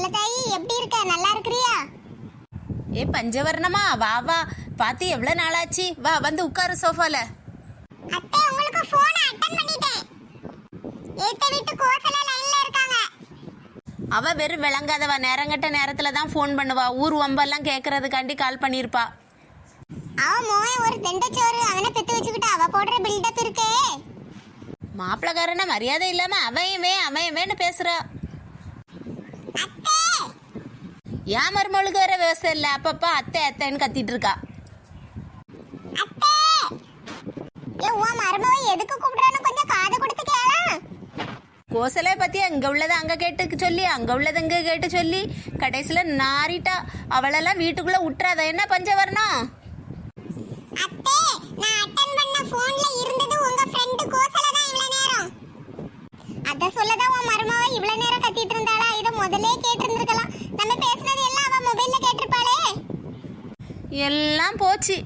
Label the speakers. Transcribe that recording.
Speaker 1: செல்லத்தாயி எப்படி இருக்க? நல்லா இருக்கிறியா?
Speaker 2: ஏ பஞ்சவர்ணமா, வா வா. பார்த்து எவ்வளவு நாளாச்சு. வா வந்து உட்காரு சோஃபால.
Speaker 1: அத்தை, உங்களுக்கு போன் அட்டெண்ட் பண்ணிட்டேன். ஏத்த வீட்டு கோசல லைன்ல இருக்காங்க.
Speaker 2: அவ வெறும் விளங்காதவா. நேரங்கட்ட நேரத்துல தான் ஃபோன் பண்ணுவா. ஊர் வம்பெல்லாம் கேட்கறதுக்காண்டி கால் பண்ணியிருப்பா.
Speaker 1: அவ மோய் ஒரு தெண்டச்சோறு அவனை பெத்து வச்சுக்கிட்டு அவ போடுற பில்டப் இருக்கே.
Speaker 2: மாப்பிளக்காரன மரியாதை இல்லாம அவன் பேசுறா.
Speaker 1: அத்தை,
Speaker 2: ஏன் மருமகளுக்கு வேற விவசாயம் இல்ல, அப்பப்பா அத்தை அத்தைன்னு கத்திட்டு இருக்கா.
Speaker 1: அத்தை, ஏ உன் மருமவ எதுக்கு கூப்பிடுறான்னு கொஞ்சம் காது கொடுத்து கேள.
Speaker 2: கோசலை பத்தி அங்க உள்ளதை அங்க கேட்டு சொல்லி, அங்க உள்ளது அங்க கேட்டு சொல்லி கடைசியில நாரிட்டா. அவளெல்லாம் வீட்டுக்குள்ள விட்டுறாத என்ன பஞ்சவர்ணம்.
Speaker 1: அத்தை, நான் அட்டெண்ட் பண்ண போன்ல இருந்தது உங்க ஃப்ரெண்ட் கோசல தான் இவ்வளவு நேரம். அத சொல்லதான் உன் மருமவ இவ்வளவு நேரம் கத்திட்டு இருந்தாளா? இத முதல்ல கேட்டு இருந்திருக்கலாம். நம்ம பேசுனது எல்லாம் அவ மொபைல்ல கேட்டிருப்பாளே.
Speaker 2: எல்லாம் போச்சு.